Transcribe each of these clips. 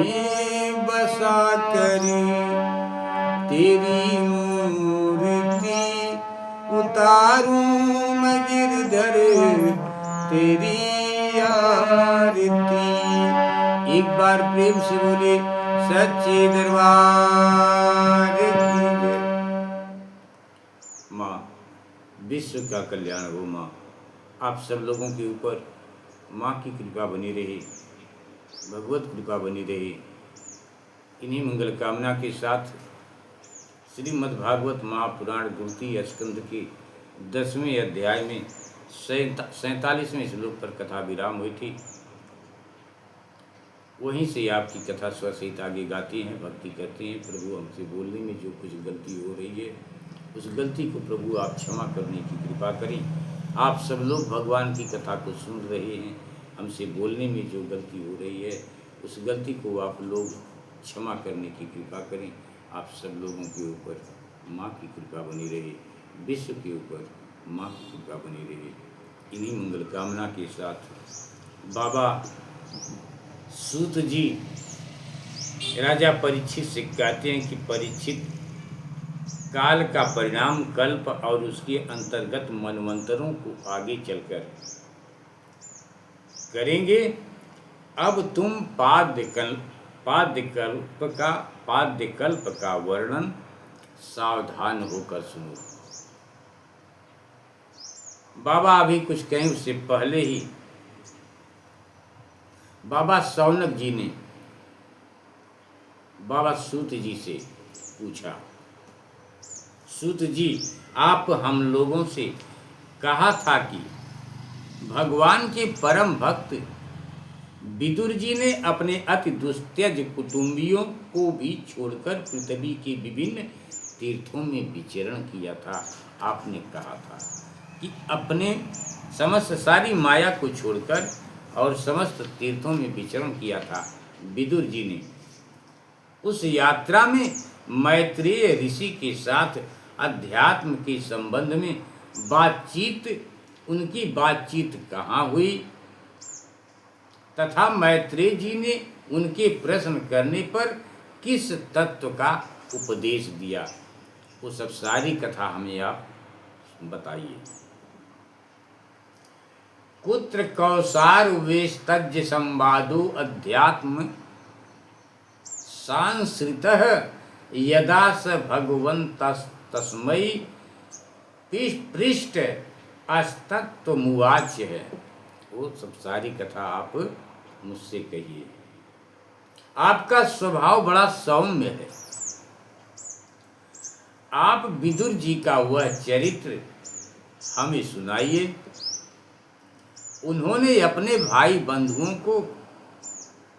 में बसा करी तेरी मूर्ति उतारूं मैं गिरधर तेरी आरती। एक बार प्रेम से बोले सच्चे दरबार की जय। माँ विश्व का कल्याण हो। माँ आप सब लोगों के ऊपर माँ की कृपा बनी रहे, भगवत कृपा बनी रहे। इन्हीं मंगल कामना के साथ श्रीमद् भागवत महापुराण द्वितीय स्कंद के 10वें अध्याय में 47वें श्लोक पर कथा विराम हुई थी। वहीं से आपकी कथा स्वसहित आगे गाते हैं, भक्ति करते हैं। प्रभु हमसे बोलने में जो कुछ गलती हो रही है उस गलती को प्रभु आप क्षमा करने की कृपा करें। आप सब लोग भगवान की कथा को सुन रहे हैं, हमसे बोलने में जो गलती हो रही है उस गलती को आप लोग क्षमा करने की कृपा करें। आप सब लोगों के ऊपर माँ की कृपा बनी रहे, विश्व के ऊपर माँ की कृपा बनी रहे। इन्हीं मंगल कामना के साथ बाबा सूत जी राजा परीक्षित से कहते हैं कि परीक्षित, काल का परिणाम कल्प और उसके अंतर्गत मनवंतरों को आगे चलकर करेंगे। अब तुम पाद्यकल्प का वर्णन सावधान होकर सुनो। बाबा अभी कुछ कहें उससे पहले ही बाबा शौनक जी ने बाबा सूत जी से पूछा, सूत जी आप हम लोगों से कहा था कि भगवान के परम भक्त विदुर जी ने अपने अति दुस्त्यज कुटुंबियों को भी छोड़कर पृथ्वी के विभिन्न तीर्थों में विचरण किया था। आपने कहा था कि अपने समस्त सारी माया को छोड़कर और समस्त तीर्थों में विचरण किया था। विदुर जी ने उस यात्रा में मैत्रेय ऋषि के साथ अध्यात्म के संबंध में उनकी बातचीत कहाँ हुई तथा मैत्रेय जी ने उनके प्रश्न करने पर किस तत्व का उपदेश दिया, वो सब सारी कथा हमें आप बताइए। कुत्र कौसार वेस्तज्य संवादो अध्यात्म सांसृतः यदा स भगवन्तस्तस्मै पृष्ठ अस्तत्वमुवाच है। वो सब सारी कथा आप मुझसे कहिए। आपका स्वभाव बड़ा सौम्य है। आप विदुर जी का वह चरित्र हमें सुनाइए। उन्होंने अपने भाई बंधुओं को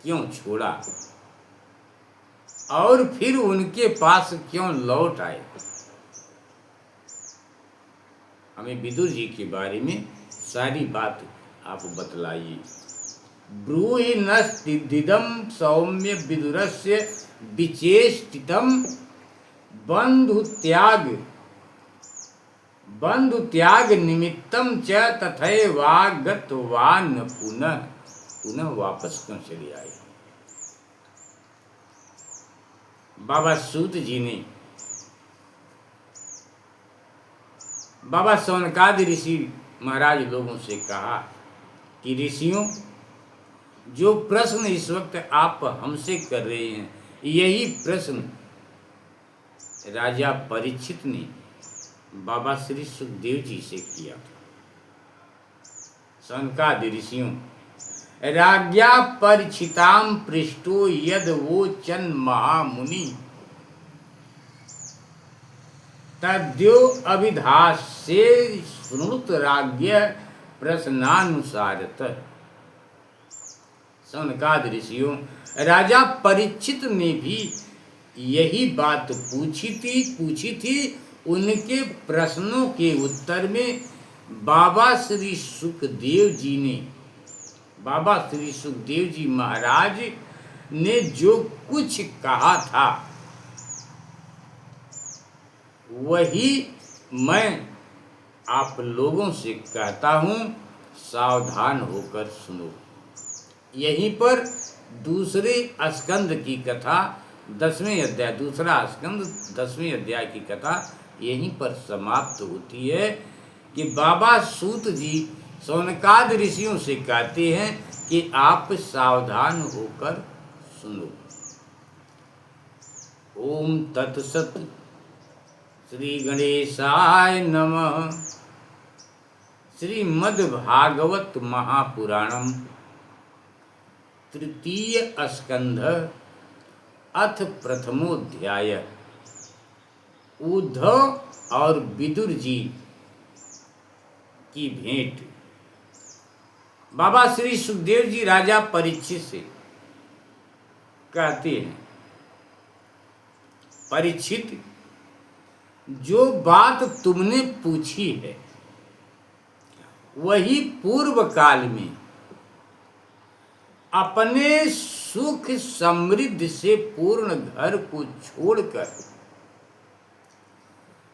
क्यों छोड़ा और फिर उनके पास क्यों लौट आए। हमें विदुर जी के बारे में सारी बात आप बतलाइए। ब्रूहि नस्तिदिदं सौम्य विदुरस्य विचेष्टितं बंधु त्याग निमित्तम च तथैवागतवान् पुनः वापस क्यों चले आए। बाबा सूत जी ने बाबा शौनकादि ऋषि महाराज लोगों से कहा कि ऋषियों, जो प्रश्न इस वक्त आप हमसे कर रहे हैं यही प्रश्न राजा परीक्षित ने बाबा श्री सुखदेव जी से किया था। शौनकादि ऋषियों, राज्ञा परीक्षिताम पृष्ठो यद वोचन महामुनि तद्यो अभिधास्ये स्मृत राज्ञ प्रश्नानुसारतः। शौनकादि ऋषियों, राजा परीक्षित ने भी यही बात पूछी थी। उनके प्रश्नों के उत्तर में बाबा श्री सुखदेव जी महाराज ने जो कुछ कहा था वही मैं आप लोगों से कहता हूँ, सावधान होकर सुनो। यहीं पर दूसरे स्कंद की कथा 10वें अध्याय, दूसरा स्कंद 10वें अध्याय की कथा यहीं पर समाप्त होती है कि बाबा सूत जी सौनकादि ऋषियों से कहते हैं कि आप सावधान होकर सुनो। ओम तत्सत। श्री गणेशाय नमः। श्रीमद्भागवत महापुराणम तृतीय स्कंध अथ प्रथमोध्याय। उद्धव और विदुर जी की भेंट। बाबा श्री सुखदेव जी राजा परीक्षित से कहते हैं, परीक्षित, जो बात तुमने पूछी है वही पूर्व काल में अपने सुख समृद्धि से पूर्ण घर को छोड़कर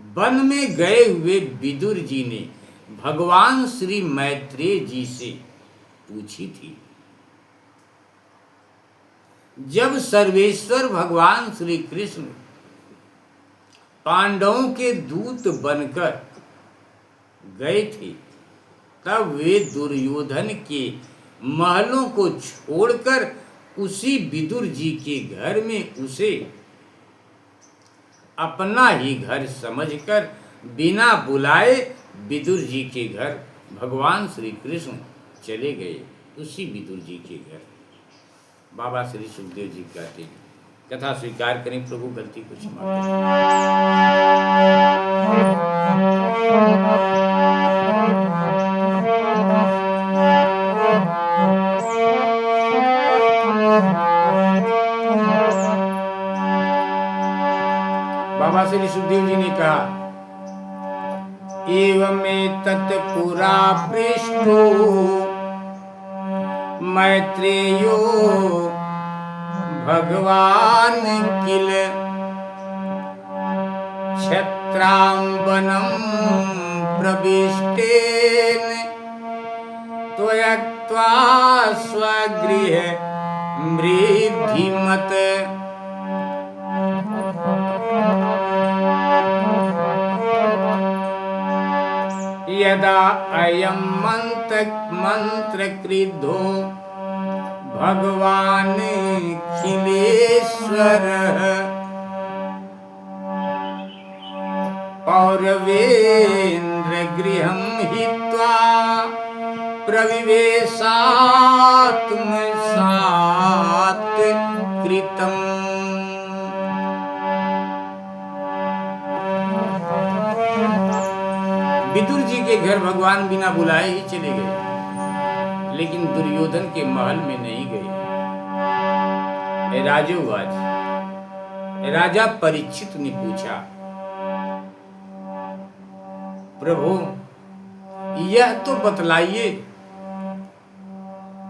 वन में गए हुए विदुर जी ने भगवान श्री मैत्रेय जी से पूछी थी। जब सर्वेश्वर भगवान श्री कृष्ण पांडवों के दूत बनकर गए थे, तब वे दुर्योधन के महलों को छोड़कर उसी विदुर जी के घर में उसे अपना ही घर समझकर बिना बुलाए विदुर जी के घर भगवान श्री कृष्ण चले गए, उसी विदुर जी के घर। बाबा श्री सुखदेव जी कहते हैं, कथा स्वीकार करें प्रभु, गलती को क्षमा बाबा श्री सुखदेव जी ने कहा, एवमेतत् पुरा पृष्ठो मैत्रेयो भगवान किल क्षत्रांबनं प्रविष्टेन त्वयक्त्वा स्वगृह मृद्धिमत। यदा अयं मंत्रक्रीद्धो भगवान खिलेश्वर पौरवेन्द्र गृहं हित्वा प्रविवेशात्मसात् कृतम्। विदुर जी के घर भगवान बिना बुलाए ही चले गए, लेकिन दुर्योधन के महल में नहीं गए। राजोवाच, राजा परीक्षित ने पूछा, प्रभु यह तो बतलाइए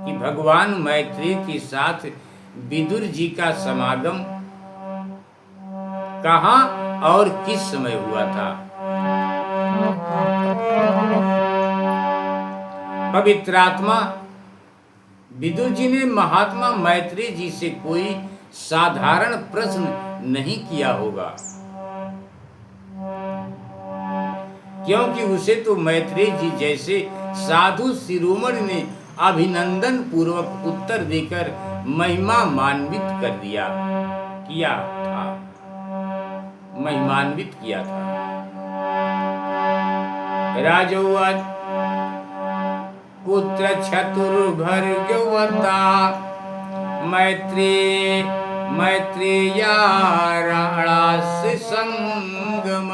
कि भगवान मैत्रेय के साथ विदुर जी का समागम कहाँ और किस समय हुआ था। पवित्रात्मा विदुर जी ने महात्मा मैत्रेय जी से कोई साधारण प्रश्न नहीं किया होगा, क्योंकि उसे तो मैत्रेय जी जैसे साधु शिरोमणि ने अभिनंदन पूर्वक उत्तर देकर महिमा मान्वित कर दिया महिमान्वित किया था। राजोवाच, पुत्र चतुर्भर्गवता मैत्रेयाराणास संगम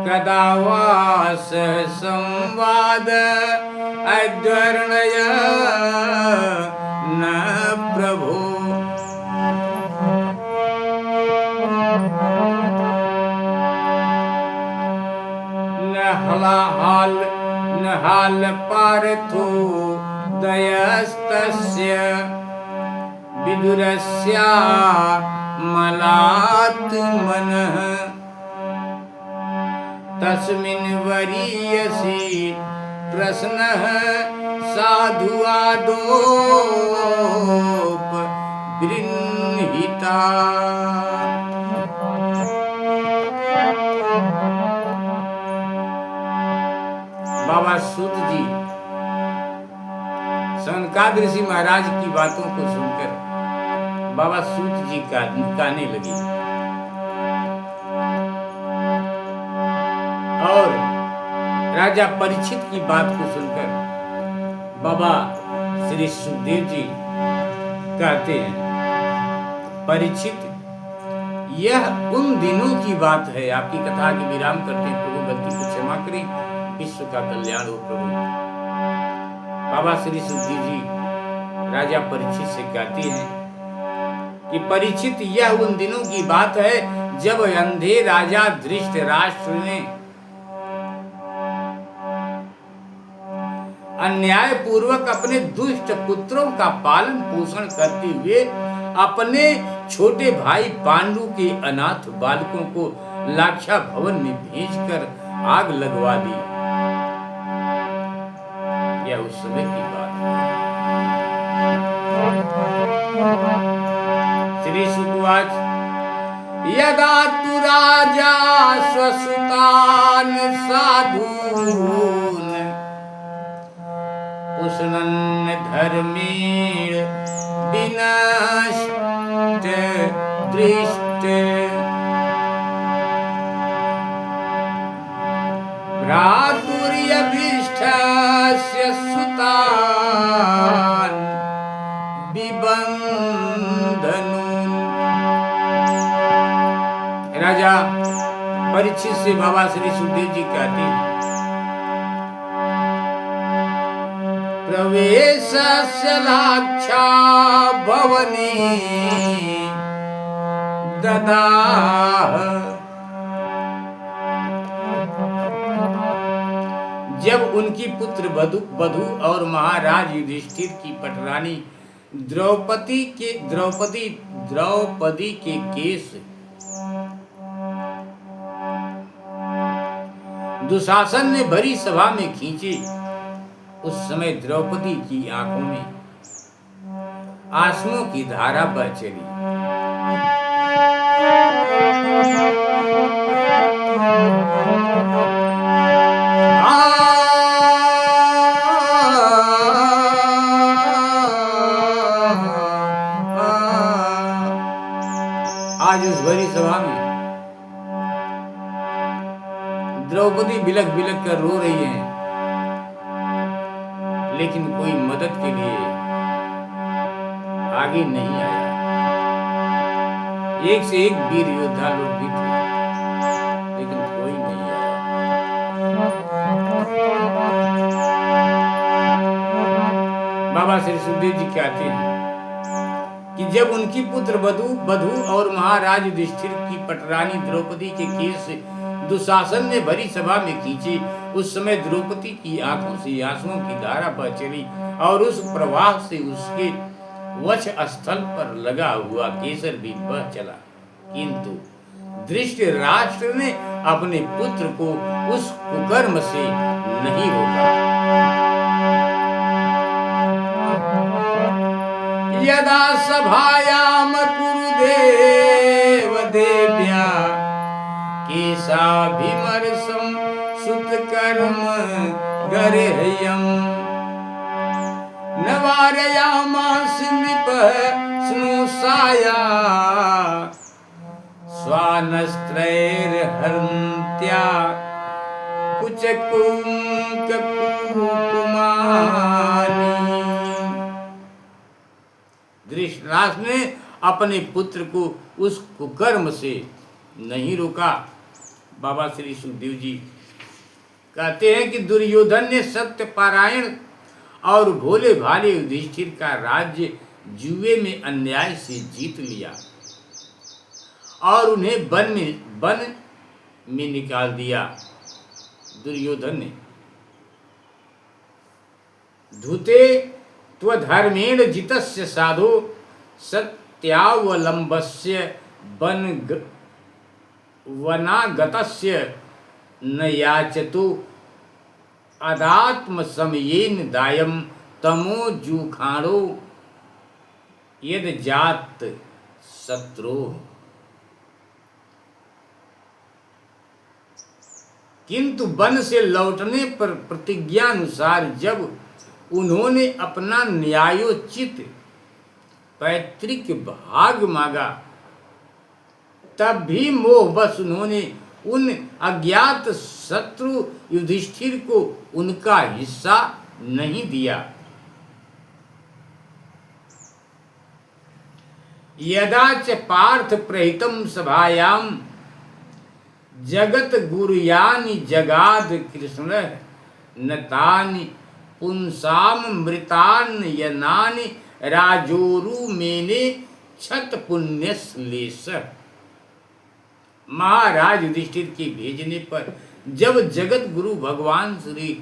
कदा वास संवाद अद्वर्णय न प्रभो। न हाल पार्थो दयस्तस्य विदुरस्या मलात्मनः तस्मिन् वरीयसी प्रश्नः साधु आदोप गृहीता। बाबा सूत जी सनकादिक ऋषि महाराज की बातों को सुनकर बाबा सूत जी गाने लगे और राजा परीक्षित की बात को सुनकर बाबा श्री सुखदेव जी कहते हैं, परीक्षित, यह उन दिनों की बात है, आपकी कथा के विराम करते हैं, प्रभु गलती को क्षमा करें, विश्व का कल्याण हो प्रभु। बाबा श्री सुखदेव जी राजा परीक्षित से कहते हैं कि परीक्षित, यह उन दिनों की बात है जब अंधे राजा धृतराष्ट्र ने अन्याय पूर्वक अपने दुष्ट पुत्रों का पालन पोषण करते हुए अपने छोटे भाई पांडु के अनाथ बालकों को लाक्षा भवन में भेजकर आग लगवा दी। यह उस समय की बात है। श्री सुकुवाच, यदा तु राजा स्वसुतान साधून उष्णन् धर्मेण विनष्ट दृष्ट भ्रातुर्यभिष्टस्य सुतान् विबन्धनुन्। राजा परीक्षित से बाबा श्री सुखदेव जी कहते हैं, प्रवेशस्य लाक्षा भवने ददाह। जब उनकी पुत्र वधू और महाराज युधिष्ठिर की पटरानी द्रौपदी के केस दुशासन ने भरी सभा में खींचे, उस समय द्रौपदी की आंखों में आंसुओं की धारा बह चली। आज उस भरी सभा में द्रौपदी बिलख बिलख कर रो रही है, लेकिन कोई मदद के लिए आगे नहीं आया। एक से एक वीर योद्धा लोग भी थे, लेकिन कोई नहीं आया। बाबा श्री सुखदेव जी कहते हैं कि जब उनकी पुत्र वधू और महाराज युधिष्ठिर की पटरानी द्रौपदी के केस दुशासन ने भरी सभा में खींचे, उस समय द्रौपदी की आंखों से आंसुओं की धारा बह चली और उस प्रवाह से उसके वक्ष स्थल पर लगा हुआ केसर भी बह चला। किंतु धृतराष्ट्र ने अपने पुत्र को उस कुकर्म से नहीं रोका। यदा सभायाम कुरुदेव देव्या केशाभिमर्शं सुतकर्म गर्ह्यम् नवारयामास नृपः स्नुषाया स्वानस्त्रैर्हन्त्या कुचकुंकुमानि। धृतराष्ट्र ने अपने पुत्र को उस कुकर्म से नहीं रोका। बाबा श्री सुखदेव जी कहते हैं कि दुर्योधन ने सत्यपारायण और भोले भाले युधिष्ठिर का राज्य जुए में अन्याय से जीत लिया और उन्हें वन में निकाल दिया। दुर्योधन ने धूते त्वधर्मेण जितस्य साधो सत्यावलंबस्य वनागतस्य न याचतु अदात्म समयेन दायम तमो जूखाणो यद जात शत्रु। किंतु वन से लौटने पर प्रतिज्ञानुसार जब उन्होंने अपना न्यायोचित पैतृक भाग मांगा, तब भी मोहवश उन्होंने उन अज्ञात शत्रु युधिष्ठिर को उनका हिस्सा नहीं दिया। यदा च पार्थ प्रहितम सभायाम जगत गुरुयानि जगाद कृष्ण नतानि पुंसाम मृतान यनानि राजोरु मेने छत पुण्यश्लेष। महाराज युधिष्ठिर के भेजने पर जब जगत गुरु भगवान श्री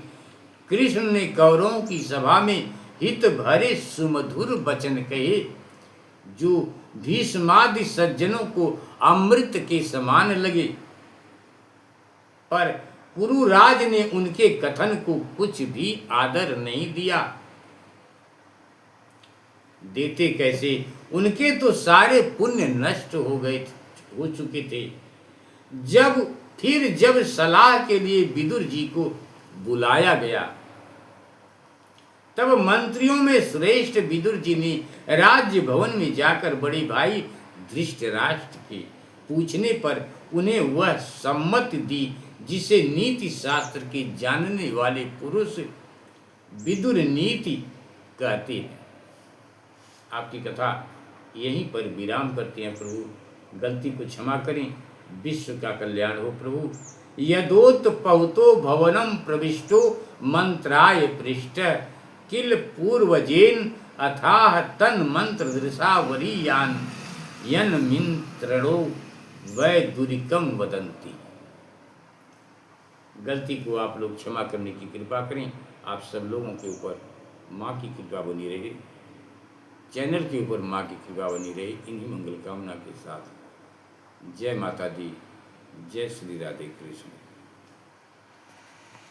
कृष्ण ने कौरवों की सभा में हित भरे सुमधुर वचन कहे, जो भीष्मादि सज्जनों को अमृत के समान लगे, पर पुरुराज ने उनके कथन को कुछ भी आदर नहीं दिया। देते कैसे, उनके तो सारे पुण्य नष्ट हो चुके थे। जब सलाह के लिए विदुर जी को बुलाया गया, तब मंत्रियों में श्रेष्ठ विदुर जी ने राज्य भवन में जाकर बड़े भाई धृष्टराष्ट्र के पूछने पर उन्हें वह सम्मति दी जिसे नीति शास्त्र के जानने वाले पुरुष विदुर नीति कहते हैं। आपकी कथा यहीं पर विराम करते हैं। प्रभु गलती को क्षमा करें, विश्व का कल्याण हो। प्रभु यदोत पहुतो भवनम प्रविष्टो मंत्राय पृष्ठ किल पूर्वजेन अथाह तन मंत्र दृशावरीयान यन मिंत्रणो वै दुरिकम वदंती। गलती को आप लोग क्षमा करने की कृपा करें। आप सब लोगों के ऊपर माँ की कृपा बनी रहे, चैनल के ऊपर माँ की कृपा बनी रहे। इन्हीं मंगल कामना के साथ जय माता दी, जय श्री राधे कृष्ण।